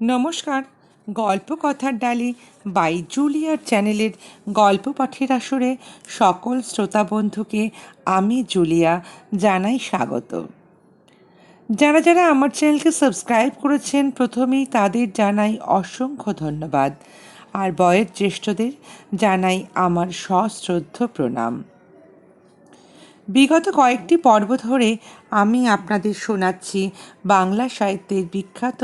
নমস্কার। গল্প কথার ডালি বাই জুলিয়ার চ্যানেলের গল্প পাঠের আসরে সকল শ্রোতা বন্ধুকে আমি জুলিয়া জানাই স্বাগত। যারা যারা আমার চ্যানেলকে সাবস্ক্রাইব করেছেন প্রথমেই তাদের জানাই অসংখ্য ধন্যবাদ, আর বয়োজ্যেষ্ঠদের জানাই আমার সশ্রদ্ধ প্রণাম। বিগত কয়েকটি পর্ব ধরে আমি আপনাদের শোনাচ্ছি বাংলা সাহিত্যের বিখ্যাত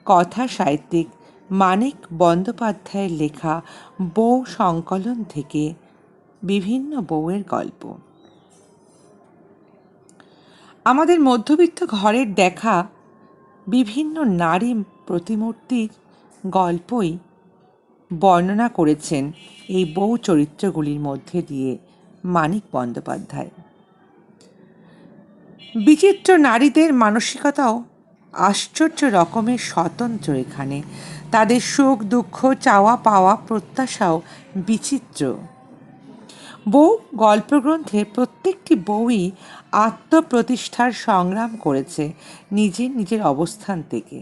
কথা সাহিত্যিক মানিক বন্দ্যোপাধ্যায়ের লেখা বউ সংকলন থেকে বিভিন্ন বউয়ের গল্প। আমাদের মধ্যবিত্ত ঘরের দেখা বিভিন্ন নারী প্রতিমূর্তির গল্পই বর্ণনা করেছেন এই বউ চরিত্রগুলির মধ্যে দিয়ে মানিক বন্দ্যোপাধ্যায়। বিচিত্র নারীদের মানসিকতাও আশ্চর্য রকমের স্বতন্ত্র এখানে। তাদের সুখ দুঃখ, চাওয়া পাওয়া, প্রত্যাশাও বিচিত্র। বউ গল্পগ্রন্থের প্রত্যেকটি বউই আত্মপ্রতিষ্ঠার সংগ্রাম করেছে নিজের নিজের অবস্থান থেকে।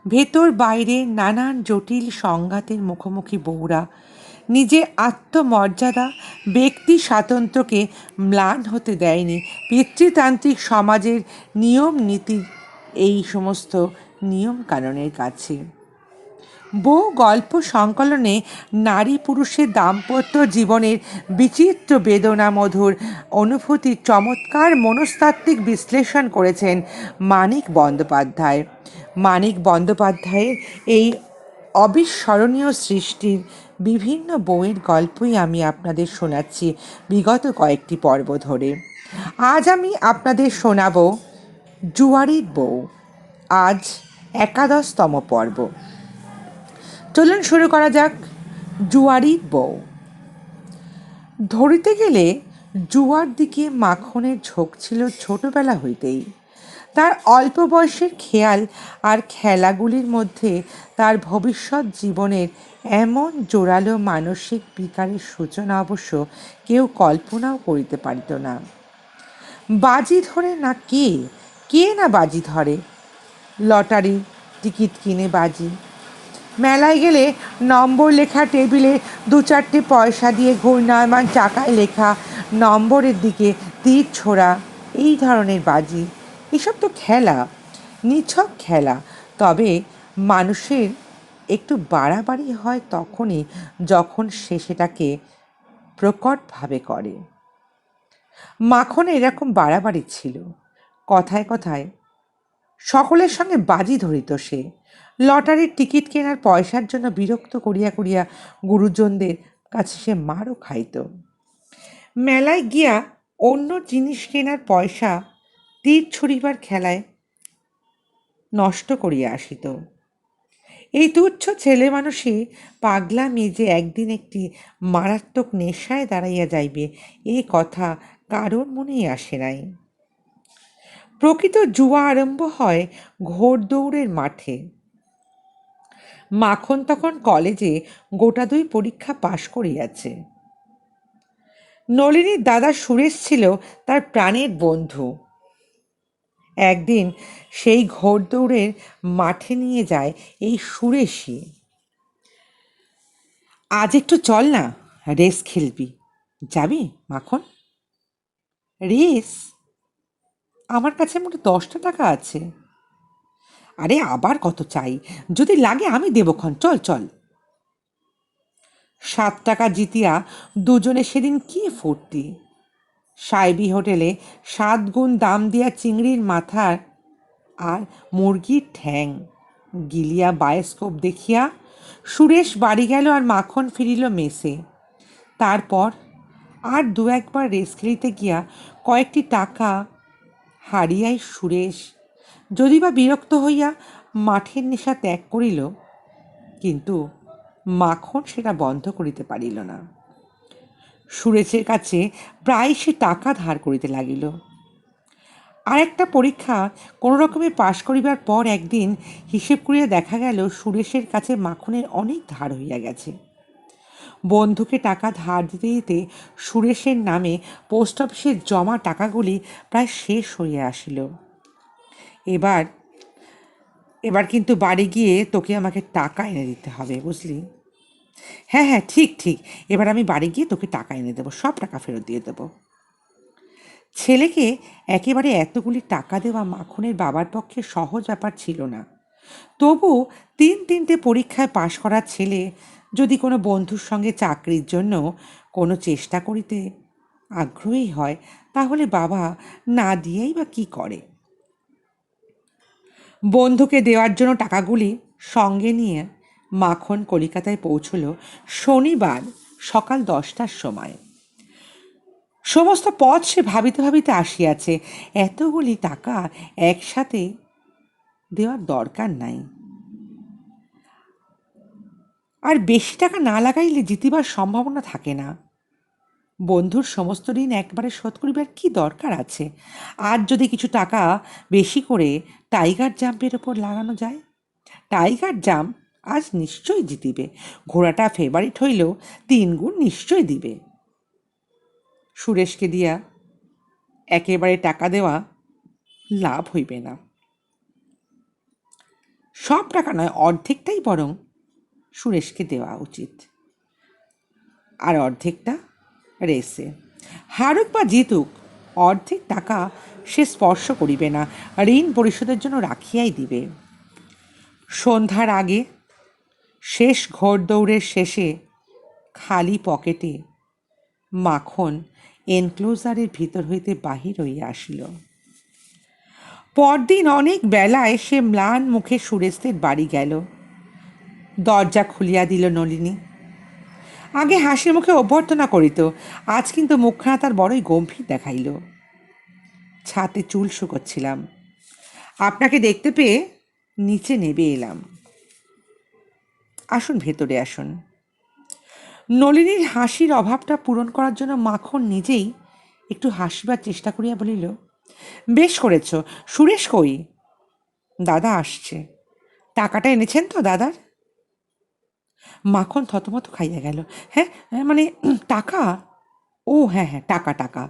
ভেতর বাইরে নানান জটিল সংঘাতের মুখোমুখি বউরা নিজের আত্মমর্যাদা, ব্যক্তি স্বাতন্ত্র্যকে ম্লান হতে দেয়নি পিতৃতান্ত্রিক সমাজের নিয়ম নীতির এই সমস্ত নিয়ম কানুনের কাছে। বউ গল্প সংকলনে নারী পুরুষের দাম্পত্য জীবনের বিচিত্র বেদনা মধুর অনুভূতির চমৎকার মনস্তাত্ত্বিক বিশ্লেষণ করেছেন মানিক বন্দ্যোপাধ্যায়। মানিক বন্দ্যোপাধ্যায়ের এই অবিস্মরণীয় সৃষ্টির বিভিন্ন বউয়ের গল্পই আমি আপনাদের শোনাচ্ছি বিগত কয়েকটি পর্ব ধরে। আজ আমি আপনাদের শোনাব জুয়ারির বউ। আজ 11তম পর্ব। চলুন শুরু করা যাক। জুয়ারির বউ। ধরিতে গেলে জুয়ার দিকে মাখনের ঝোঁক ছিল ছোটবেলা হইতেই। তার অল্প বয়সের খেয়াল আর খেলাগুলির মধ্যে তার ভবিষ্যৎ জীবনের এমন জোরালো মানসিক বিকারের সূচনা অবশ্য কেউ কল্পনাও করিতে পারিত না। বাজি ধরে না কে কে না বাজি ধরে। লটারি টিকিট কিনে বাজি, মেলায় গেলে নম্বর লেখা টেবিলে 2-4টে পয়সা দিয়ে ঘূর্ণায়মান চাকায় লেখা নম্বরের দিকে তীর ছোড়া, এই ধরনের বাজি। এসব তো খেলা, নিছক খেলা। তবে মানুষের একটু বাড়াবাড়ি হয় তখনই যখন সে সেটাকে প্রকটভাবে করে। মাখন এরকম বাড়াবাড়ি ছিল। কথায় কথায় সকলের সঙ্গে বাজি ধরিত সে। লটারির টিকিট কেনার পয়সার জন্য বিরক্ত করিয়া করিয়া গুরুজনদের কাছে সে মারও খাইত। মেলায় গিয়া অন্য জিনিস কেনার পয়সা তীর ছুড়িবার খেলায় নষ্ট করিয়া আসিত। এই তুচ্ছ ছেলে মানুষই পাগলামি যে একদিন একটি মারাত্মক নেশায় দাঁড়াইয়া যাইবে, এ কথা কারোর মনেই আসে নাই। প্রকৃত জুয়া আরম্ভ হয় ঘোড়দৌড়ের মাঠে। মাখন তখন কলেজে গোটা 2 পরীক্ষা পাশ করিয়াছে। নলিনীর দাদা সুরেশ ছিল তার প্রাণের বন্ধু। একদিন সেই ঘোড়দৌড়ের মাঠে নিয়ে যায় এই সুরেশই। আজ একটু চল না, রেস খেলবি। যাবি মাখন? রেস? আমার কাছে মোটে 10টা টাকা আছে। আরে আবার কত চাই? যদি লাগে আমি দেবক্ষণ, চল চল। 7 টাকা জিতিয়া দুজনে সেদিন কি ফুর্তি! সাহেবী হোটেলে 7 গুণ দাম দিয়া চিংড়ির মাথার আর মুরগির ঠ্যাং গিলিয়া বায়োস্কোপ দেখিয়া সুরেশ বাড়ি গেল আর মাখন ফিরিল মেসে। তারপর আর 2-1বার রেস খেলিতে গিয়া কয়েকটি টাকা হারিয়াই সুরেশ যদি বা বিরক্ত হইয়া মাঠের নেশা ত্যাগ করিল, কিন্তু মাখন সেটা বন্ধ করিতে পারিল না। সুরেশের কাছে প্রায় সে টাকা ধার করিতে লাগিল। আর একটা পরীক্ষা কোনো রকমে পাশ করিবার পর একদিন হিসেব করিয়া দেখা গেল সুরেশের কাছে মাখনের অনেক ধার হইয়া গেছে। বন্ধুকে টাকা ধার দিতে দিতে সুরেশের নামে পোস্ট অফিসের জমা টাকাগুলি প্রায় শেষ হইয়া আসিল। এবার এবার কিন্তু বাড়ি গিয়ে তোকে আমাকে টাকা এনে দিতে হবে, বুঝলি? হ্যাঁ হ্যাঁ, ঠিক ঠিক, এবার আমি বাড়ি গিয়ে তোকে টাকা এনে দেবো, সব টাকা ফেরত দিয়ে দেবো। ছেলেকে একেবারে এতগুলি টাকা দেওয়া মাখনের বাবার পক্ষে সহজ ব্যাপার ছিল না। তবু তিনটে পরীক্ষায় পাশ করা ছেলে যদি কোনো বন্ধুর সঙ্গে চাকরির জন্য কোনো চেষ্টা করিতে আগ্রহী হয়, তাহলে বাবা না দিয়েই বা কী করে? বন্ধুকে দেওয়ার জন্য টাকাগুলি সঙ্গে নিয়ে মাখন কলিকাতায় পৌঁছল শনিবার সকাল 10টার সময়। সমস্ত পথ সে ভাবিতে ভাবিতে আসিয়াছে, এতগুলি টাকা একসাথে দেওয়ার দরকার নাই, আর বেশি টাকা না লাগাইলে জিতিবার সম্ভাবনা থাকে না। বন্ধুর সমস্ত ঋণ একবারে শোধ করিবার কি দরকার আছে? আর যদি কিছু টাকা বেশি করে টাইগার জাম্পের ওপর লাগানো যায়, টাইগার জাম্প আজ নিশ্চয়ই জিতিবে। ঘোড়াটা ফেভারিট হইলেও 3 গুণ নিশ্চয় দিবে। সুরেশকে দিয়া একেবারে টাকা দেওয়া লাভ হইবে না। সব টাকা নয়, অর্ধেকটাই বরং সুরেশকে দেওয়া উচিত, আর অর্ধেকটা রেসে। হারুক বা জিতুক, অর্ধেক টাকা সে স্পর্শ করিবে না, ঋণ পরিশোধের জন্য রাখিয়াই দিবে। সন্ধ্যার আগে শেষ ঘোড়দৌড়ের শেষে খালি পকেটে মাখন এনক্লোজারের ভিতর হইতে বাহির হইয়া আসিল। পরদিন অনেক বেলায় সে ম্লান মুখে সুরেশদের বাড়ি গেল। দরজা খুলিয়া দিল নলিনী। আগে হাসি মুখে অভ্যর্থনা করিত, আজ কিন্তু মুখখানা তার বড়ই গম্ভীর দেখাইল। ছাতে চুল শুকোচ্ছিলাম, আপনাকে দেখতে পেয়ে নিচে নেবে এলাম। আসুন, ভেতরে আসুন। নলিনীর হাসির অভাবটা পূরণ করার জন্য মাখন নিজেই একটু হাসিবার চেষ্টা করিয়া বলিল, বেশ করেছ। সুরেশ কই? দাদা আসছে। টাকাটা এনেছেন তো দাদার? মাখন থতমত খাইয়া গেল। হ্যাঁ, মানে টাকা? ও হ্যাঁ হ্যাঁ, টাকা টাকা।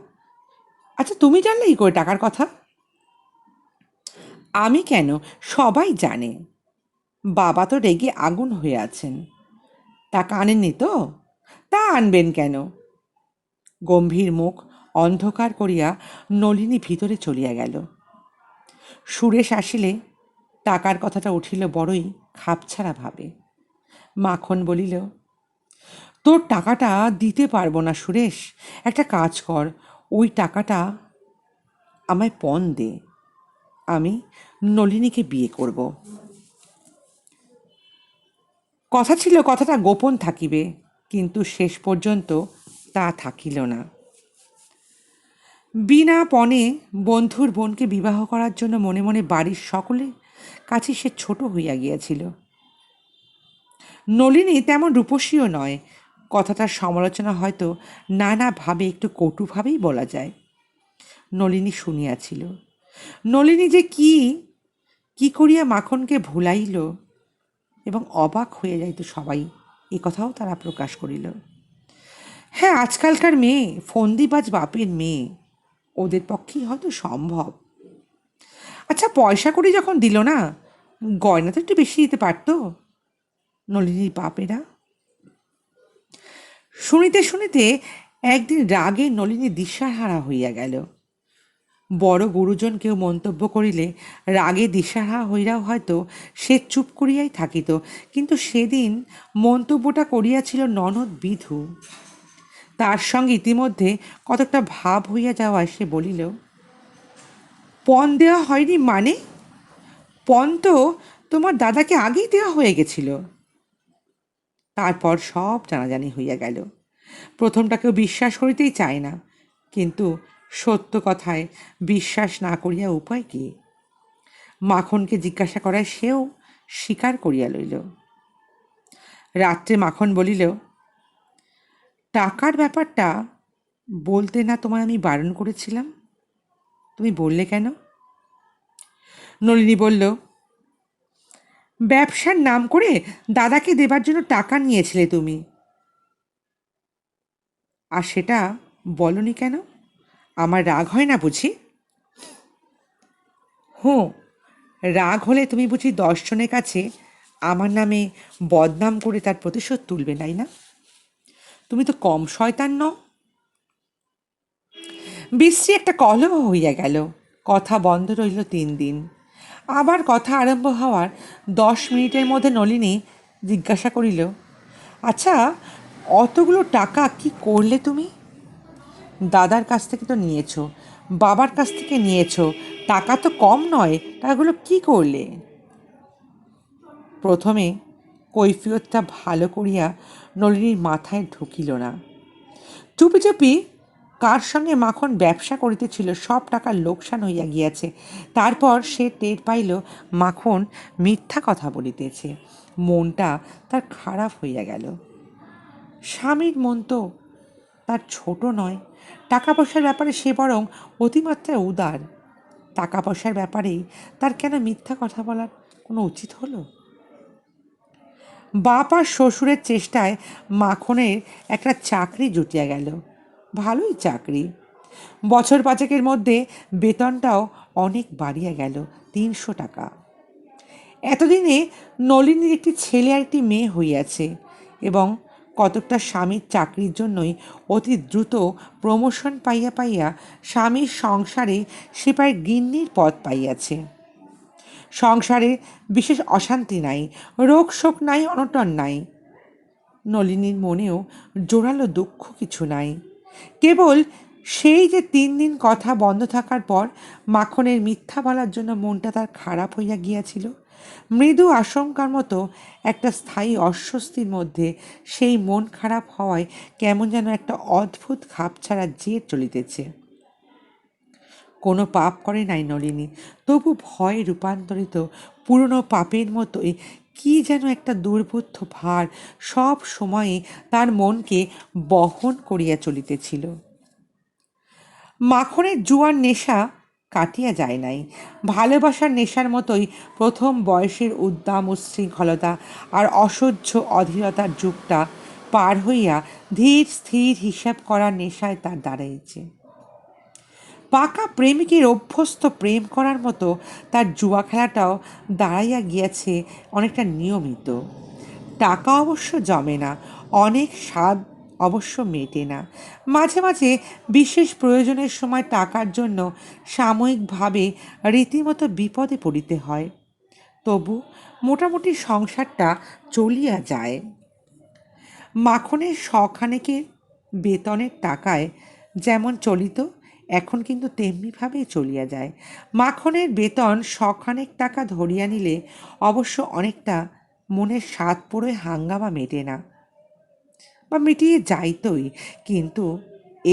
আচ্ছা, তুমি জানলে কি করে টাকার কথা? আমি কেন, সবাই জানে। বাবা তো রেগে আগুন হয়ে আছেন। টাকা আনেননি তো? তা আনবেন কেন? গম্ভীর মুখ অন্ধকার করিয়া নলিনী ভিতরে চলিয়া গেল। সুরেশ আসিলে টাকার কথাটা উঠিল বড়ই খাপছাড়া ভাবে। মাখন বলিল, তোর টাকাটা দিতে পারবো না সুরেশ, একটা কাজ কর, ওই টাকাটা আমায় পণ দে, আমি নলিনীকে বিয়ে করব। কথা ছিল কথাটা গোপন থাকিবে, কিন্তু শেষ পর্যন্ত তা থাকিল না। বিনা পণে বন্ধুর বোনকে বিবাহ করার জন্য মনে মনে বাড়ির সকলে কাছে সে ছোট হইয়া গিয়াছিল। নলিনী তেমন রূপসীও নয়, কথাটার সমালোচনা হয়তো নানাভাবে একটু কটুভাবেই বলা যায়। নলিনী শুনিয়াছিল। নলিনী যে কি কি করিয়া মাখনকে ভুলাইল এবং অবাক হয়ে যাইত সবাই, এ কথাও তারা প্রকাশ করিল। হ্যাঁ, আজকালকার মেয়ে ফন্দিবাজ বাপের মেয়ে, ওদের পক্ষেই হয়তো সম্ভব। আচ্ছা, পয়সা কড়ি যখন দিল না, গয়না তো একটু বেশি দিতে পারতো নলিনীর বাপেরা। শুনিতে শুনিতে একদিন রাগে নলিনী দিশাহারা হইয়া গেল। বড় গুরুজন কেউ মন্তব্য করিলে রাগে দিশাহারা হইয়াও হয়তো সে চুপ করিয়াই থাকিত, কিন্তু সেদিন মন্তব্যটা করিয়াছিল ননদ বিধু। তার সঙ্গে ইতিমধ্যে কতকটা ভাব হইয়া যাওয়ায় সে বলিল, পণ দেওয়া হয়নি মানে? পণ তো তোমার দাদাকে আগেই দেওয়া হয়ে গেছিল। তারপর সব জানাজানি হইয়া গেল। প্রথমটা কেউ বিশ্বাস করিতেই চায় না, কিন্তু সত্য কথায় বিশ্বাস না করিয়া উপায় কি? মাখনকে জিজ্ঞাসা করায় সেও স্বীকার করিয়া লইল। রাত্রে মাখন বলিল, টাকার ব্যাপারটা বলতে না তোমায় আমি বারণ করেছিলাম, তুমি বললে কেন? নলিনী বলল, ব্যবসার নাম করে দাদাকে দেবার জন্য টাকা নিয়েছিলে তুমি, আর সেটা বলনি কেন? আমার রাগ হয় না বুঝি? হুঁ, রাগ হলে তুমি বুঝি 10 জনের কাছে আমার নামে বদনাম করে তার প্রতিশোধ তুলবে, তাই না? তুমি তো কম শয়তান নও। বিশ্রী একটা কলহ হইয়া গেল। কথা বন্ধ রইল 3 দিন। আবার কথা আরম্ভ হওয়ার 10 মিনিটের মধ্যে নলিনী জিজ্ঞাসা করিল, আচ্ছা, অতগুলো টাকা কি করলে তুমি? দাদার কাছ থেকে তো নিয়েছো, বাবার কাছ থেকে নিয়েছো, টাকা তো কম নয়, টাকাগুলো কি করলে? প্রথমে কৈফিয়তটা ভালো করিয়া নলিনীর মাথায় ঢুকিল না। চুপি চুপি কার সঙ্গে মাখন ব্যবসা করিতেছিল সব টাকা লোকসান হইয়া গিয়াছে। তারপর সে টের পাইল মাখন মিথ্যা কথা বলিতেছে। মনটা তার খারাপ হইয়া গেল। স্বামীর মন তো তার ছোট নয়। টাকা পয়সার ব্যাপারে সে বরং অতিমাত্রায় উদার। টাকা পয়সার ব্যাপারেই তার কেন মিথ্যা কথা বলার কোনো উচিত হলো? বাপ আর শ্বশুরের চেষ্টায় মাখনের একটা চাকরি জুটিয়া গেল। ভালোই চাকরি। বছর পাঁচেকের মধ্যে বেতনটাও অনেক বাড়িয়া গেল, 300 টাকা। এতদিনে নলিনীর একটি ছেলে আর একটি মেয়ে হইয়াছে এবং কতকটা স্বামীর চাকরির জন্যই অতি দ্রুত প্রমোশন পাইয়া পাইয়া স্বামীর সংসারে সে প্রায় গিন্নির পদ পাইয়াছে। সংসারে বিশেষ অশান্তি নাই, রোগ শোক নাই, অনটন নাই। নলিনীর মনেও জোরালো দুঃখ কিছু নাই। কেবল সেই যে 3 দিন কথা বন্ধ থাকার পর মাখনের মিথ্যা বলার জন্য মনটা তার খারাপ হইয়া গিয়াছিল। মৃদু আশঙ্কার মতো একটা স্থায়ী অস্বস্তির মধ্যে সেই মন খারাপ হওয়ায় কেমন যেন একটা অদ্ভুত খাপছাড়া জেদ চলিতেছে। কোনো পাপ করে নাই নলিনী, তবু ভয়ে রূপান্তরিত পুরনো পাপের মতোই কি যেন একটা দুর্বোধ্য ভার সব সময়ে তার মনকে বহন করিয়া চলিতেছিল। মাখনের জুয়ার নেশা কাটিয়া যায় নাই। ভালোবাসার নেশার মতোই প্রথম বয়সের উদ্দাম উচ্ছৃঙ্খলতা আর অসহ্য অধীরতার যুগটা পার হইয়া ধীর স্থির হিসাব করার নেশায় তার দাঁড়াইছে। পাকা প্রেমিকের অভ্যস্ত প্রেম করার মতো তার জুয়া খেলাটাও দাঁড়াইয়া গিয়াছে অনেকটা নিয়মিত। টাকা অবশ্য জমে না, অনেক স্বাদ অবশ্য মেটে না। মাঝে মাঝে বিশেষ প্রয়োজনের সময় টাকার জন্য সাময়িকভাবে রীতিমতো বিপদে পড়িতে হয়। তবু মোটামুটি সংসারটা চলিয়া যায়। মাখনের শখানেকের বেতনের টাকায় যেমন চলিত, এখন কিন্তু তেমনিভাবেই চলিয়া যায়। মাখনের বেতন শখানেক টাকা ধরিয়া নিলে অবশ্য অনেকটা মনের স্বাদ পুরোয় হাঙ্গামা মেটে না, বা মিটিয়ে যাইতই, কিন্তু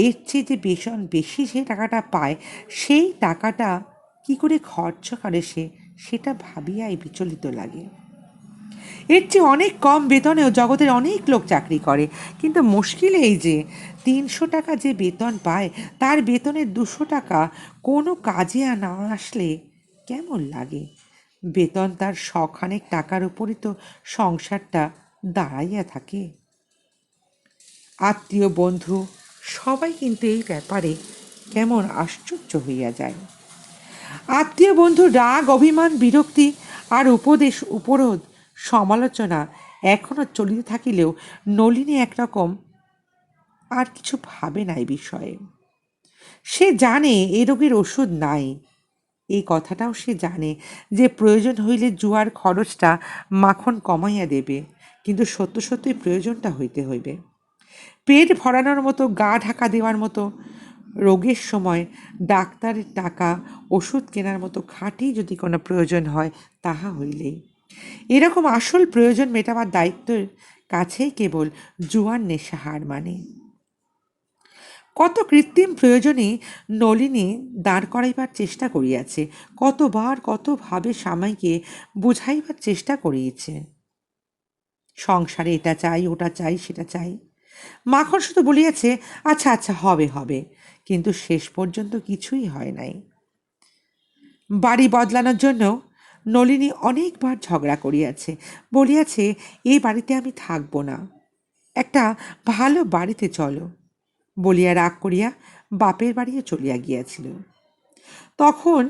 এর চেয়ে যে ভীষণ বেশি যে টাকাটা পায় সেই টাকাটা কি করে খরচ করে সেটা ভাবিয়াই বিচলিত লাগে। এর চেয়ে অনেক কম বেতনেও জগতের অনেক লোক চাকরি করে, কিন্তু মুশকিল এই যে 300 টাকা যে বেতন পায় তার বেতনের 200 টাকা কোনো কাজে না আসলে কেমন লাগে? বেতন তার শখানেক টাকার উপরই তো সংসারটা দাঁড়াইয়া থাকে। আত্মীয় বন্ধু সবাই কিন্তু এই ব্যাপারে কেমন আশ্চর্য হইয়া যায়। আত্মীয় বন্ধুর রাগ, অভিমান, বিরক্তি আর উপদেশ, উপরোধ, সমালোচনা এখনো চলিতে থাকিলেও নলিনী একরকম আর কিছু ভাবে না এই বিষয়ে। সে জানে এ রোগের ওষুধ নাই। এই কথাটাও সে জানে যে প্রয়োজন হইলে জুয়ার খরচটা মাখন কমাইয়া দেবে, কিন্তু সত্য সত্যই প্রয়োজনটা হইতে হইবে। পেট ভরানোর মতো, গা ঢাকা দেওয়ার মতো, রোগের সময় ডাক্তারের টাকা, ওষুধ কেনার মতো খাঁটি যদি কোনো প্রয়োজন হয় তাহা হইলেই। এরকম আসল প্রয়োজন মেটাবার দায়িত্বের কাছেই কেবল জুয়ার নেশা হার মানে। কত কৃত্রিম প্রয়োজনে নলিনী দাঁড় করাইবার চেষ্টা করিয়াছে, কতবার কতভাবে স্বামীকে বুঝাইবার চেষ্টা করিয়াছে। সংসারে এটা চাই, ওটা চাই, সেটা চাই। মাখন শুধু বলিয়াছে, আচ্ছা আচ্ছা, হবে হবে, কিন্তু শেষ পর্যন্ত কিছুই হয় নাই। বাড়ি বদলানোর জন্য নলিনী অনেকবার ঝগড়া করিয়াছে, বলিয়াছে এই বাড়িতে আমি থাকবো না, একটা ভালো বাড়িতে চলো বলিয়া রাগ করিয়া বাপের বাড়িও চলিয়া গিয়াছিল। তখন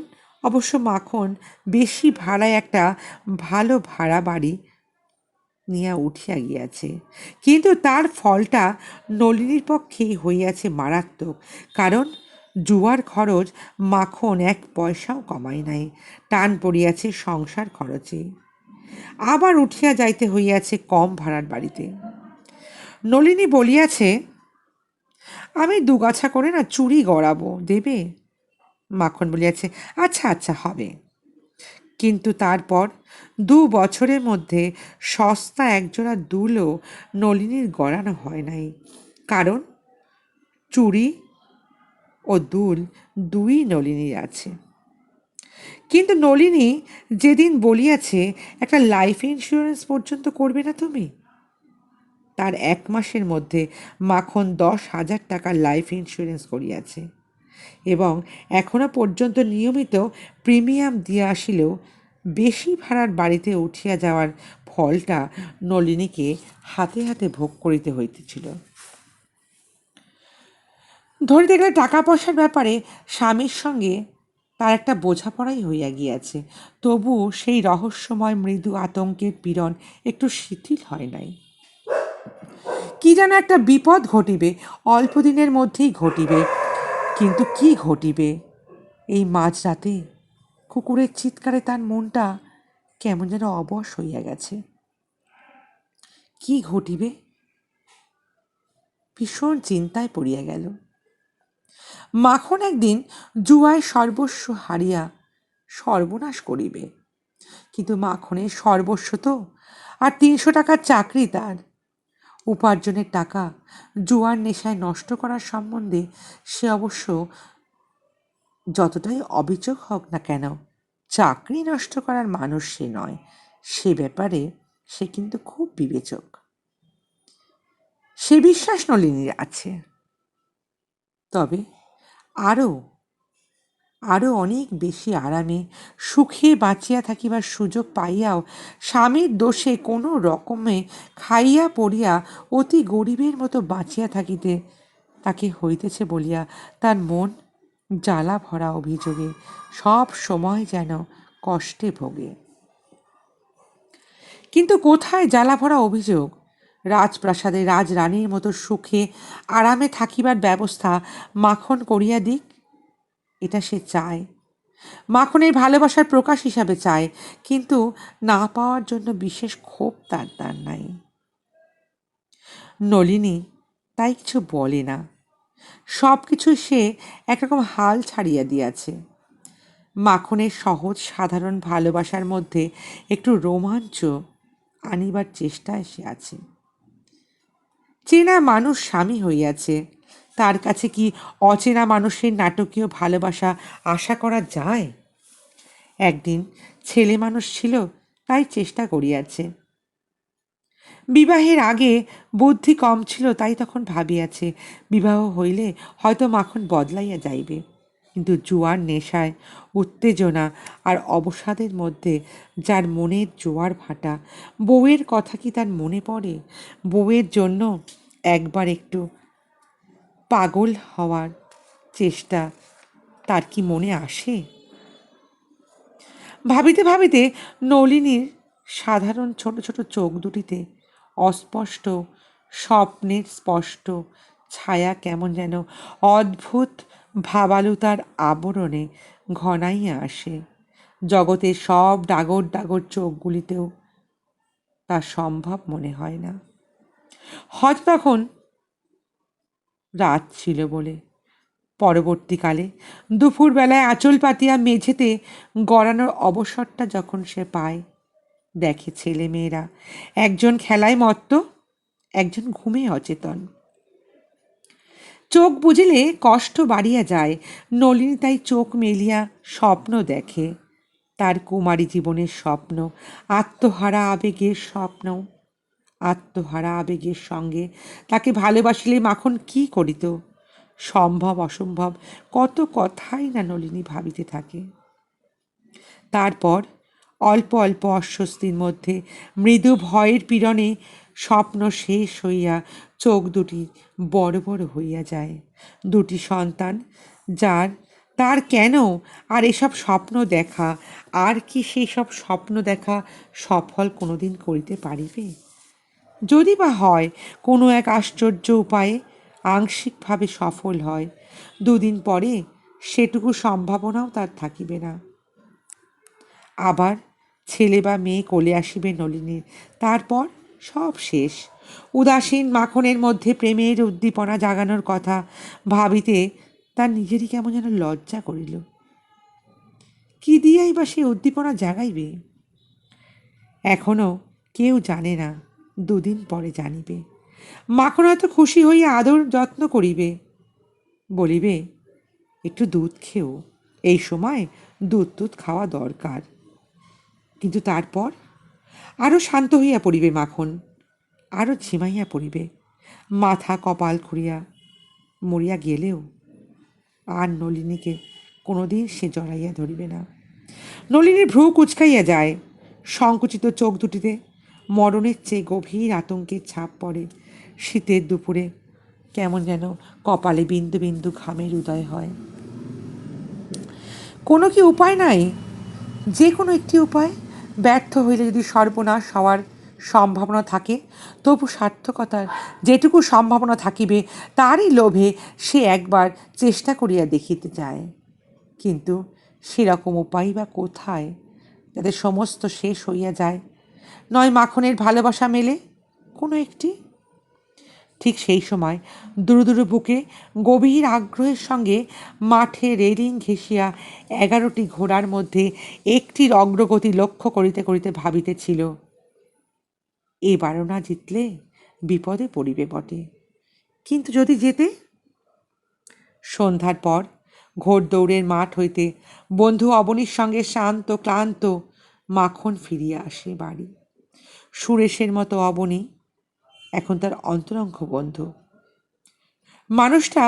অবশ্য মাখন বেশি ভাড়ায় একটা ভালো ভাড়া বাড়ি নিয়া উঠিয়া গিয়াছে, কিন্তু তার ফলটা নলিনীর পক্ষে হইয়াছে মারাত্মক। কারণ জুয়ার খরচ মাখন এক পয়সাও কমায় নাই, টান পড়িয়াছে সংসার খরচে। আবার উঠিয়া যাইতে হইয়াছে কম ভাড়ার বাড়িতে। নলিনী বলিয়াছে, আমি দুগাছা করে না চুড়ি গড়াবো, দেবে? মাখন বলিয়াছে, আচ্ছা আচ্ছা, হবে। কিন্তু তারপর 2 বছরের মধ্যে সস্তা একজোড়া দুলও নলিনীর গড়ানো হয় নাই। কারণ চুড়ি ও দুল দুই নলিনীর আছে। কিন্তু নলিনী যেদিন বলিয়াছে একটা লাইফ ইন্স্যুরেন্স পর্যন্ত করবে না তুমি, তার 1 মাসের মধ্যে মাখন 10,000 টাকার লাইফ ইন্স্যুরেন্স করিয়াছে এবং এখনো পর্যন্ত নিয়মিত প্রিমিয়াম দিয়া আসিলেও বেশি ভাড়ার বাড়িতে উঠিয়া যাওয়ার ফলটা নলিনীকে হাতে হাতে ভোগ করিতে হইতেছিল। ধরিতে গেলে টাকা পয়সার ব্যাপারে স্বামীর সঙ্গে তার একটা বোঝাপড়াই হইয়া গিয়াছে, তবুও সেই রহস্যময় মৃদু আতঙ্কের পীড়ন একটু শিথিল হয় নাই। কি যেন একটা বিপদ ঘটিবে, অল্প দিনের মধ্যেই ঘটিবে। কিন্তু কি ঘটিবে? এই মাঝরাতে কুকুরের চিৎকারে তার মনটা কেমন যেন অবশ হইয়া গেছে। কি ঘটিবে? ভীষণ চিন্তায় পড়িয়া গেল। মাখন একদিন জুয়ায় সর্বস্ব হারিয়া সর্বনাশ করিবে, কিন্তু মাখনের সর্বস্ব তো আর 300 টাকার চাকরি তার। উপার্জনের টাকা জুয়ার নেশায় নষ্ট করার সম্বন্ধে সে অবশ্য যতটাই অবিচক হোক না কেন, চাকরি নষ্ট করার মানুষ সে নয়। সে ব্যাপারে সে কিন্তু খুব বিবেচক। সে বিশ্বাস নলিনীর আছে। তবে আরও আরও অনেক বেশি আরামে সুখে বাঁচিয়া থাকিবার সুযোগ পাইয়াও স্বামীর দোষে কোনো রকমে খাইয়া পড়িয়া অতি গরিবের মতো বাঁচিয়া থাকিতে তাকে হইতেছে বলিয়া তার মন জ্বালা ভরা অভিযোগে সব সময় যেন কষ্টে ভোগে। কিন্তু কোথায় জ্বালা ভরা অভিযোগ? রাজপ্রাসাদে রাজরানীর মতো সুখে আরামে থাকিবার ব্যবস্থা মাখন করিয়া দিক, এটা সে চায়। মাখনের ভালোবাসার প্রকাশ হিসাবে চায়, কিন্তু না পাওয়ার জন্য বিশেষ ক্ষোভ তার নাই। নলিনী তাই কিছু বলে না। সব কিছু সে একরকম হাল ছাড়িয়া দিয়াছে। মাখনের সহজ সাধারণ ভালোবাসার মধ্যে একটু রোমাঞ্চ আনিবার চেষ্টায় সে আছে। চেনা মানুষ স্বামী হইয়াছে, তার কাছে কি অচেনা মানুষের নাটকীয় ভালোবাসা আশা করা যায়? একদিন ছেলে মানুষ ছিল, তাই চেষ্টা করিয়াছে। বিবাহের আগে বুদ্ধি কম ছিল, তাই তখন ভাবিয়াছে বিবাহ হইলে হয়তো মাখন বদলাইয়া যাইবে। কিন্তু জুয়ার নেশায়, উত্তেজনা আর অবসাদের মধ্যে যার মনের জোয়ার ভাটা, বউয়ের কথা কি তার মনে পড়ে? বউয়ের জন্য একবার একটু পাগল হওয়ার চেষ্টা তার কি মনে আসে? ভাবিতে ভাবিতে নলিনীর সাধারণ ছোট ছোট চোখ দুটিতে অস্পষ্ট স্বপ্নের স্পষ্ট ছায়া কেমন যেন অদ্ভুত ভাবালুতার আবরণে ঘনাইয়া আসে। জগতের সব ডাগর ডাগর চোখগুলিতেও তা সম্ভব মনে হয় না। হয়তো তখন রাত ছিল বলে। পরবর্তীকালে দুপুরবেলায় আঁচল পাতিয়া মেঝেতে গড়ানোর অবসরটা যখন সে পায়, দেখে ছেলে মেয়েরা একজন খেলায় মত্ত, একজন ঘুমে অচেতন। চোখ বুজিলে কষ্ট বাড়িয়া যায়। নলিনী তাই চোখ মেলিয়া স্বপ্ন দেখে, তার কুমারী জীবনের স্বপ্ন, আত্মহারা আবেগের স্বপ্ন। আত্মহারা আবেগের সঙ্গে তাকে ভালোবাসিলে মাখন কি করিত? সম্ভব অসম্ভব কত কথাই না নলিনী ভাবিতে থাকে। তারপর অল্প অল্প অস্বস্তির মধ্যে মৃদু ভয়ের পীড়নে স্বপ্ন শেষ হইয়া চোখ দুটি বড় বড় হইয়া যায়। দুটি সন্তান, যার তার কেন আর এসব স্বপ্ন দেখা? আর কি সেই সব স্বপ্ন দেখা সফল কোনোদিন করিতে পারিবে? যদি বা হয় কোনো এক আশ্চর্য উপায়ে আংশিকভাবে সফল হয়, দুদিন পরে সেটুকু সম্ভাবনাও তার থাকিবে না। আবার ছেলে বা মেয়ে কোলে আসিবে নলিনীর, তারপর সব শেষ। উদাসীন মাখনের মধ্যে প্রেমের উদ্দীপনা জাগানোর কথা ভাবিতে তার নিজেরই কেমন যেন লজ্জা করিল। কি দিয়াই বা সে উদ্দীপনা জাগাইবে? এখনো কেউ জানে না, দুদিন পরে জানিবে। মাখন হয়তো খুশি হইয়া আদর যত্ন করিবে, বলিবে একটু দুধ খেও, এই সময় দুধ খাওয়া দরকার। কিন্তু তারপর আরও শান্ত হইয়া পড়িবে মাখন, আরও ঝিমাইয়া পড়িবে, মাথা কপাল খুঁড়িয়া মরিয়া গেলেও আর নলিনীকে কোনোদিন সে জড়াইয়া ধরিবে না। নলিনীর ভ্রু কুচকাইয়া যায়, সংকুচিত চোখ দুটিতে মরণের চেয়ে গভীর আতঙ্কের ছাপ পড়ে। শীতের দুপুরে কেমন যেন কপালে বিন্দু বিন্দু ঘামের উদয় হয়। কোনো কি উপায় নাই? যে কোনো একটি উপায়? ব্যর্থ হইলে যদি সর্বনাশ হওয়ার সম্ভাবনা থাকে, তবু সার্থকতার যেটুকু সম্ভাবনা থাকিবে তারই লোভে সে একবার চেষ্টা করিয়া দেখিতে চায়। কিন্তু সেরকম উপায় বা কোথায়, যাতে সমস্ত শেষ হইয়া যায়? নয় মাখনের ভালোবাসা মেলে কোনো একটি? ঠিক সেই সময় দুরু দুরু বুকে গভীর আগ্রহের সঙ্গে মাঠে রেলিং ঘেঁষিয়া 11টি ঘোড়ার মধ্যে একটির অগ্রগতি লক্ষ্য করিতে করিতে ভাবিতেছিল, এবারও না জিতলে বিপদে পড়িবে বটে, কিন্তু যদি যেতে? সন্ধ্যার পর ঘোড়দৌড়ের মাঠ হইতে বন্ধু অবনীর সঙ্গে শান্ত ক্লান্ত মাখন ফিরিয়া আসে বাড়ি। সুরেশের মতো অবনী এখন তার অন্তরঙ্গ বন্ধু। মানুষটা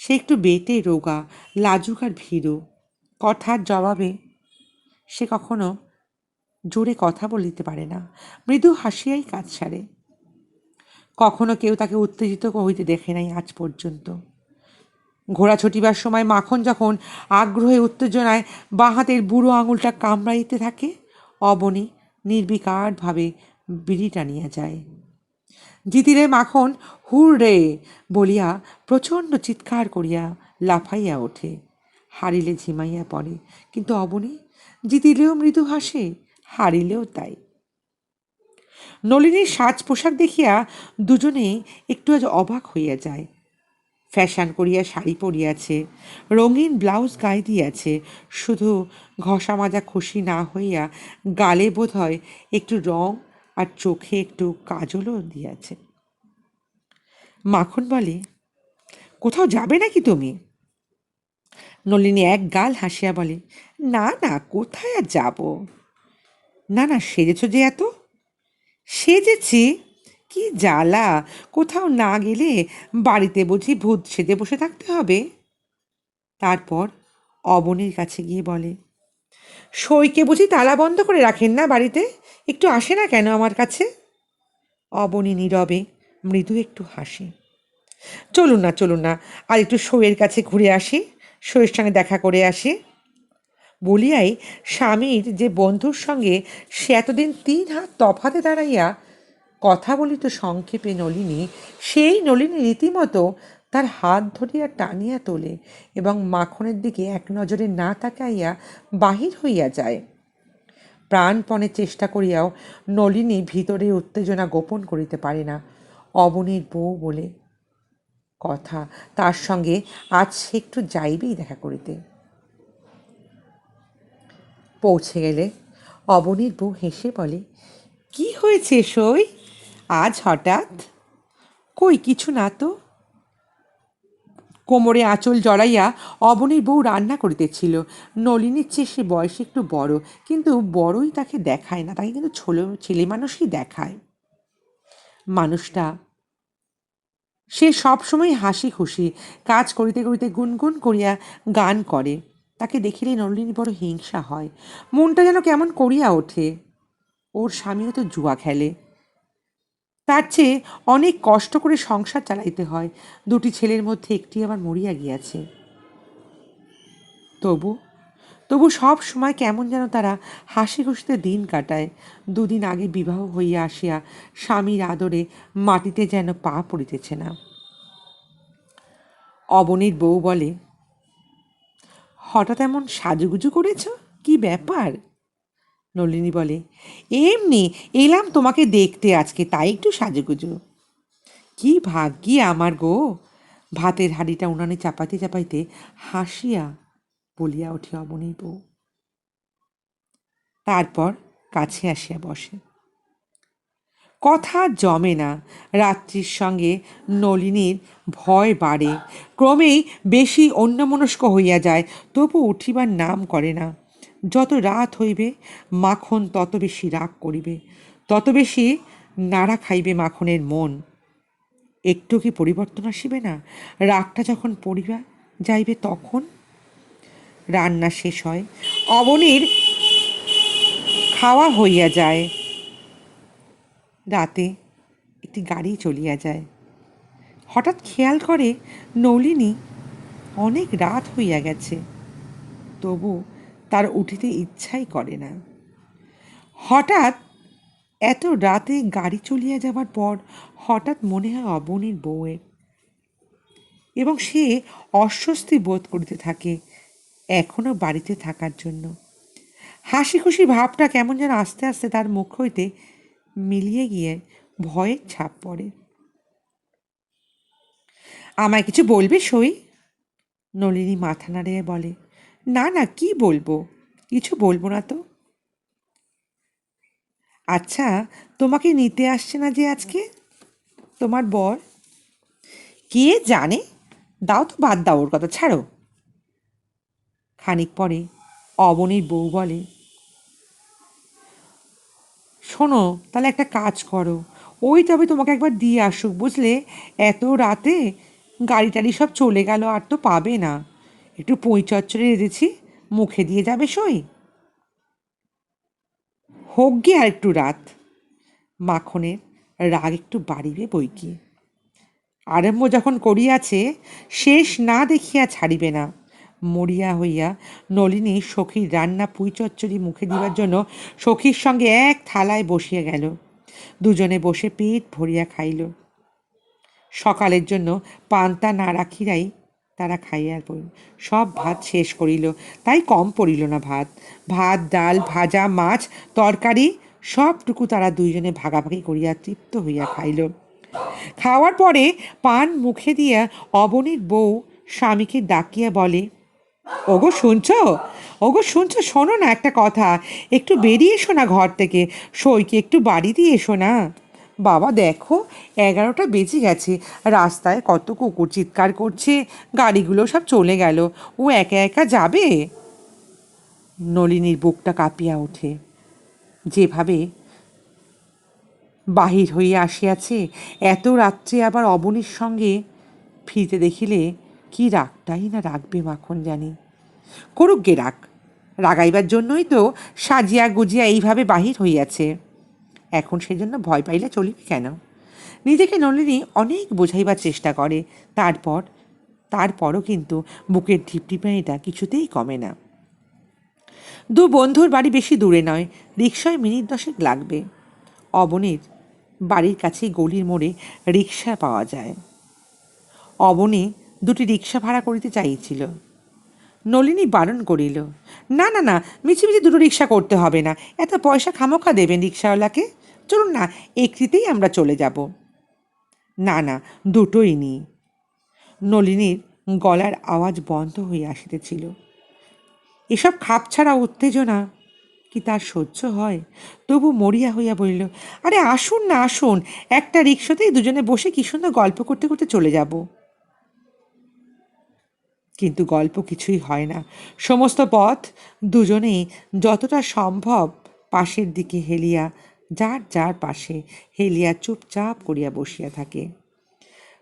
সে একটু বেটে রোগা, লাজুক আর ভীরু। কথার জবাবে সে কখনো জোরে কথা বলিতে পারে না, মৃদু হাসিয়াই কাজ সারে। কখনো কেউ তাকে উত্তেজিত হইতে দেখে নাই আজ পর্যন্ত। ঘোড়া ছুটিবার সময় মাখন যখন আগ্রহে উত্তেজনায় বাঁ হাতের বুড়ো আঙুলটা কামড়াইতে থাকে, অবনী নির্বিকারভাবে বিড়ি টানিয়া যায়। জিতিলে মাখন হুর রে বলিয়া প্রচণ্ড চিৎকার করিয়া লাফাইয়া ওঠে, হারিলে ঝিমাইয়া পড়ে। কিন্তু অবনী জিতিলেও মৃদু হাসে, হারিলেও তাই। নলিনীর সাজ পোশাক দেখিয়া দুজনে একটু আজ অবাক হইয়া যায়। ফ্যাশন করিয়া শাড়ি পরিয়াছে, রঙিন ব্লাউজ গায়ে দিয়াছে, শুধু ঘষা মাজা খুশি না হইয়া গালে বোধ হয় একটু রং আর চোখে একটু কাজলও দিয়াছে। মাখন বলে, কোথাও যাবে নাকি তুমি? নলিনী এক গাল হাসিয়া বলে, না না, কোথায় আর যাব? না না, সেজেছ যে এত? সেজেছি? কি জ্বালা! কোথাও না গেলে বাড়িতে বুঝি ভূত সেজে বসে থাকতে হবে? তারপর অবনীর কাছে গিয়ে বলে, সইকে বুঝি তালা বন্ধ করে রাখেন না বাড়িতে? একটু আসে না কেন আমার কাছে? অবনী নীরবে মৃদু একটু হাসে। চলুন না, চলুন না, আর একটু সইয়ের কাছে ঘুরে আসি, সইয়ের সঙ্গে দেখা করে আসি। বলিয়াই স্বামীর যে বন্ধুর সঙ্গে সে এতদিন 3 হাত তফাতে দাঁড়াইয়া কথা বলিত সংক্ষেপে নলিনী, সেই নলিনী রীতিমতো তার হাত ধরিয়া টানিয়া তোলে এবং মাখনের দিকে এক নজরে না তাকাইয়া বাহির হইয়া যায়। প্রাণপণে চেষ্টা করিয়াও নলিনী ভিতরে উত্তেজনা গোপন করিতে পারে না। অবনীর বউ বলে কথা, তার সঙ্গে আজ সে একটু যাইবেই দেখা করিতে। পৌঁছে গেলে অবনীর বউ হেসে বলে, কি হয়েছে সই, আজ হঠাৎ? কই কিছু না তো। কোমরে আঁচল জড়াইয়া অবনীর বউ রান্না করিতেছিল। নলিনীর চেয়ে সে বয়সে একটু বড়, কিন্তু বড়ই তাকে দেখায় না, তাকে কিন্তু ছেলে মানুষই দেখায়। মানুষটা সে সবসময় হাসি খুশি, কাজ করিতে করিতে গুনগুন করিয়া গান করে। তাকে দেখিলে নলিনী বড় হিংসা হয়, মনটা যেন কেমন করিয়া ওঠে। ওর স্বামীও তো জুয়া খেলে, তার চেয়ে অনেক কষ্ট করে সংসার চালাইতে হয়। 2টি ছেলের মধ্যে একটি আবার মরিয়া গিয়াছে। তবু তবু সব সময় কেমন যেন তারা হাসি খুশিতে দিন কাটায়। দুদিন আগে বিবাহ হইয়া আসিয়া স্বামীর আদরে মাটিতে যেন পা পড়িতেছে না। অবনীর বউ বলে, হঠাৎ এমন সাজুগুজু করেছ, কি ব্যাপার? নলিনী বলে, এমনি এলাম তোমাকে দেখতে আজকে, তাই একটু সাজুগুজু। কি ভাগ্যি আমার গো! ভাতের হাঁড়িটা উনানে চাপাইতে চাপাইতে হাসিয়া বলিয়া ওঠে অবনীর বউ। তারপর কাছে আসিয়া বসে। কথা জমে না। রাত্রির সঙ্গে নলিনীর ভয় বাড়ে, ক্রমেই বেশি অন্যমনস্ক হইয়া যায়, তবু উঠিবার নাম করে না। যত রাত হইবে মাখন তত বেশি রাগ করিবে, তত বেশি নাড়া খাইবে মাখনের মন। একটু কি পরিবর্তন আসিবে না? রাগটা যখন পড়িবা যাইবে তখন। রান্না শেষ হয়, অবনীর খাওয়া হইয়া যায়। রাতে একটি গাড়ি চলিয়া যায়। হঠাৎ খেয়াল করে নলিনী অনেক রাত হইয়া গেছে, তবু তার উঠিতে ইচ্ছাই করে না। হঠাৎ এত রাতে গাড়ি চলিয়া যাবার পর হঠাৎ মনে হয় অবনীর বউয়ের, এবং সে অস্বস্তি বোধ করিতে থাকে এখনো বাড়িতে থাকার জন্য। হাসি খুশি ভাবটা কেমন যেন আস্তে আস্তে তার মুখ হইতে মিলিয়ে গিয়ে ভয়ের ছাপ পড়ে। আমায় কিছু বলবে সই? নলিনী মাথা নাড়িয়ে বলে, না না, কি বলবো? কিছু বলবো না তো। আচ্ছা, তোমাকে নিতে আসছে না যে আজকে তোমার বর? কে জানে, দাও তো, বাদ দাও ওর কথা, ছাড়ো। খানিক পরে অবনীর বউ বলে, শোনো, তাহলে একটা কাজ করো, ওই তবে তোমাকে একবার দিয়ে আসুক, বুঝলে? এত রাতে গাড়ি টাড়ি সব চলে গেল, আর তো পাবে না। একটু পুঁই চচ্চড়ি রেঁধেছি, মুখে দিয়ে যাবে সই। হোক গে আর একটু রাত। মাখনের রাগ একটু বাড়িবে বই কি। আরম্ভ যখন করিয়াছে, শেষ না দেখিয়া ছাড়িবে না। মরিয়া হইয়া নলিনী সখীর রান্না পুঁই চচ্চড়ি মুখে দিবার জন্য সখীর সঙ্গে এক থালায় বসিয়া গেল। দুজনে বসে পেট ভরিয়া খাইল। সকালের জন্য পান্তা না রাখিরাই তারা খাইয়া পড়িল। সব ভাত শেষ করিল, তাই কম পড়িল না ভাত। ভাত, ডাল, ভাজা, মাছ, তরকারি সবটুকু তারা দুইজনে ভাগাভাগি করিয়া তৃপ্ত হইয়া খাইল। খাওয়ার পরে পান মুখে দিয়া অবনীর বউ স্বামীকে ডাকিয়া বলে, ওগো শুনছো, ওগো শুনছো, শোনো না একটা কথা, একটু বেরিয়ে এসো না ঘর থেকে, সইকে একটু বাড়ি দিয়ে এসো না। বাবা দেখো, 11টা বেজে গেছে, রাস্তায় কত কুকুর চিৎকার করছে, গাড়িগুলো সব চলে গেল, ও একা একা যাবে? নলিনীর বুকটা কাঁপিয়া ওঠে। যেভাবে বাহির হইয়া আসিয়াছে, এত রাত্রে আবার অবনীর সঙ্গে ফিরতে দেখিলে কি রাগটাই না রাখবে মাখন জানি। করুক গে রাগ, রাগাইবার জন্যই তো সাজিয়া গুজিয়া এইভাবে বাহির হইয়াছে। এখন সেজন্য ভয় পাইলে চলিবে কেন? নিজেকে নলিনী অনেক বোঝাইবার চেষ্টা করে, তারপরও কিন্তু বুকের ঢিপঢিপানিটা কিছুতেই কমে না। দু বন্ধুর বাড়ি বেশি দূরে নয়, রিকশায় মিনিট 10 লাগবে। অবনীর বাড়ির কাছেই গলির মোড়ে রিকশা পাওয়া যায়। অবনী দুটি রিকশা ভাড়া করিতে চাইছিল। নলিনী বারণ করিল, না না না, মিছিমিছি দুটো রিকশা করতে হবে না, এত পয়সা খামোখা দেবেন রিকশাওয়ালাকে, চলুন না, একটিতেই আমরা চলে যাব। না না, দুটোই নি। নলিনীর গলার আওয়াজ বন্ধ হইয়া আসিতেছিল। এসব খাপছাড়া উত্তেজনা কি তার সহ্য হয়? তবু মরিয়া হইয়া বলিল, আরে আসুন না, আসুন, একটা রিকশাতেই দুজনে বসে কি সুন্দর গল্প করতে করতে চলে যাব। কিন্তু গল্প কিছুই হয় না। সমস্ত পথ দুজনেই যতটা সম্ভব পাশের দিকে হেলিয়া, যার যার পাশে হেলিয়া চুপচাপ করিয়া বসিয়া থাকে।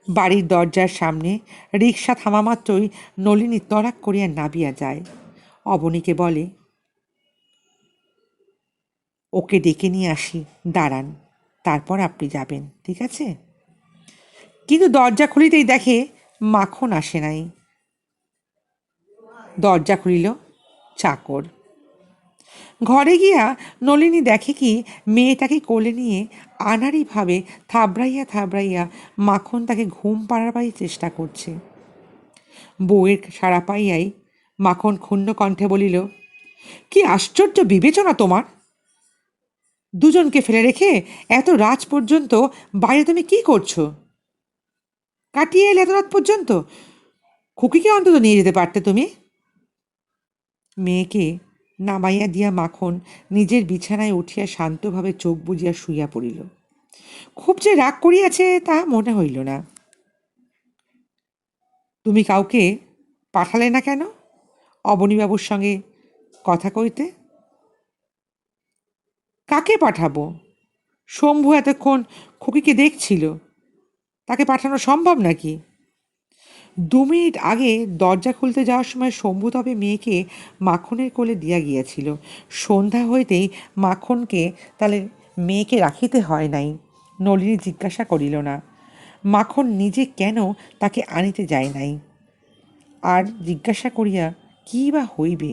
বাড়ির দরজার সামনে রিকশা থামা মাত্রই নলিনী তড়াক করিয়া নামিয়া যায়। অবনীকে বলে, ওকে ডেকে নিয়ে আসি, দাঁড়ান, তারপর আপনি যাবেন, ঠিক আছে? কিন্তু দরজা খুলিতেই দেখে মাখন আসে নাই। দরজা খুলিল চাকর। ঘরে গিয়া নলিনী দেখে কি মেয়েটাকে কোলে নিয়ে আনাড়িভাবে থাবড়াইয়া থাবড়াইয়া মাখন তাকে ঘুম পাড়াবার চেষ্টা করছে। বউয়ের সাড়া পাইয়াই মাখন ক্ষুণ্ণ কণ্ঠে বলিল, কি আশ্চর্য বিবেচনা তোমার! দুজনকে ফেলে রেখে এত রাত পর্যন্ত বাইরে তুমি কি করছো? কাটিয়ে এলে এত রাত পর্যন্ত? খুকিকে অন্তত নিয়ে যেতে পারতে তুমি। মেয়েকে নামাইয়া দিয়া মাখন নিজের বিছানায় উঠিয়া শান্তভাবে চোখ বুজিয়া শুইয়া পড়িল। খুব যে রাগ করিয়াছে তা মনে হইল না। তুমি কাউকে পাঠালে না কেন অবনীবাবুর সঙ্গে কথা কইতে? কাকে পাঠাবো? শম্ভু এতক্ষণ খুকিকে দেখছিল, তাকে পাঠানো সম্ভব নাকি? 2 মিনিট আগে দরজা খুলতে যাওয়ার সময় শম্ভু তবে মেয়েকে মাখনের কোলে দিয়া গিয়াছিল। সন্ধ্যা হইতেই মাখনকে তাহলে মেয়েকে রাখিতে হয় নাই। নলিনী জিজ্ঞাসা করিল না মাখন নিজে কেন তাকে আনিতে যায় নাই, আর জিজ্ঞাসা করিয়া কী বা হইবে?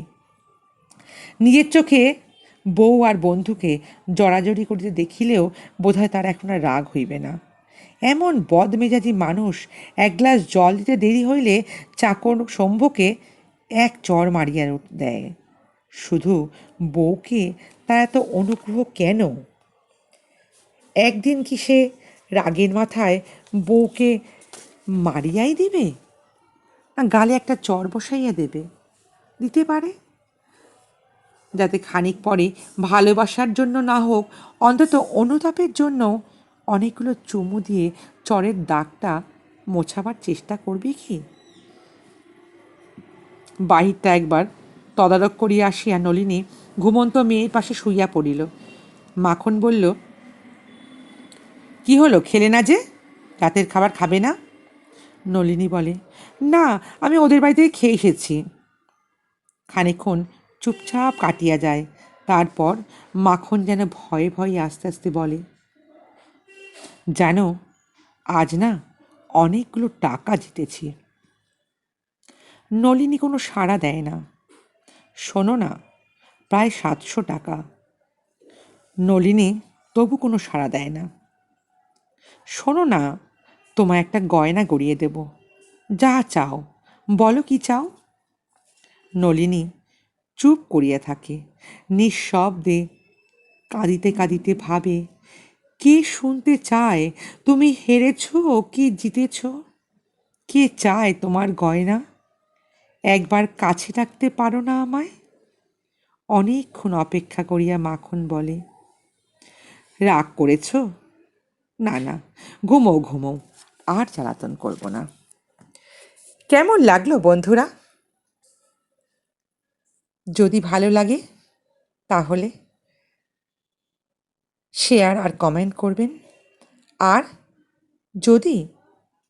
নিজের চোখে বউ আর বন্ধুকে জড়াজড়ি করিতে দেখিলেও বোধহয় তার এখন আর রাগ হইবে না। এমন বদমেজাজি মানুষ, এক গ্লাস জল দিতে দেরি হইলে চাকর শম্ভুকে এক চড় মারিয়া দেয়। শুধু বউকে তার এত অনুগ্রহ কেন? একদিন কি সে রাগের মাথায় বউকে মারিয়াই দিবে, না গালে একটা চড় বসাইয়া দেবে? দিতে পারে, যাতে খানিক পরে ভালোবাসার জন্য না হোক অন্তত অনুতাপের জন্য অনেকগুলো চুমু দিয়ে চরের দাগটা মোছাবার চেষ্টা করবে কি? বাহিরটা একবার তদারক করিয়া আসিয়া নলিনী ঘুমন্ত মেয়ের পাশে শুইয়া পড়িল। মাখন বলল, কি হলো, খেলে না যে? রাতের খাবার খাবে না? নলিনী বলে, না, আমি ওদের বাড়িতে খেয়ে এসেছি। খানিকক্ষণ চুপচাপ কাটিয়া যায়। তারপর মাখন যেন ভয়ে ভয়ে আস্তে আস্তে বলে, জানো, আজ না অনেকগুলো টাকা জিতেছি। নলিনী কোনো সাড়া দেয় না। শোনো না, প্রায় 700 টাকা। নলিনী তবু কোনো সাড়া দেয় না। শোনো না, তোমায় একটা গয়না গড়িয়ে দেব, যা চাও বলো, কি চাও? নলিনী চুপ করিয়া থাকে, নিঃশব্দে কাঁদিতে কাঁদিতে ভাবে, কে শুনতে চায় তুমি হেরেছ কি জিতেছ? কে চায় তোমার গয়না? একবার কাছে ডাকতে পারো না আমায়? অনেকক্ষণ অপেক্ষা করিয়া মাখন বলে, রাগ করেছ? না না, ঘুমো ঘুমো, আর জ্বালাতন করব না। কেমন লাগলো বন্ধুরা? যদি ভালো লাগে তাহলে শেয়ার আর কমেন্ট করবেন। আর যদি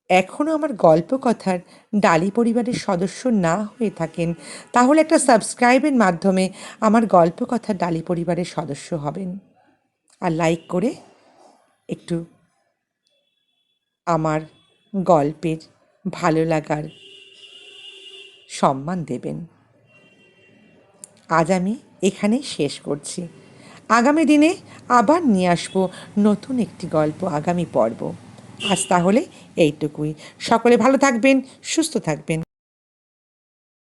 এখনও আমার গল্প কথার ডালি পরিবারের সদস্য না হয়ে থাকেন, তাহলে একটা সাবস্ক্রাইবের মাধ্যমে আমার গল্প কথার ডালি পরিবারের সদস্য হবেন। আর লাইক করে একটু আমার গল্পের ভালো লাগার সম্মান দেবেন। আজ আমি এখানেই শেষ করছি। আগামী দিনে আবার নিয়ে আসবো নতুন একটি গল্প, আগামী পর্ব। আজ তাহলে এইটুকুই। সকলে ভালো থাকবেন, সুস্থ থাকবেন।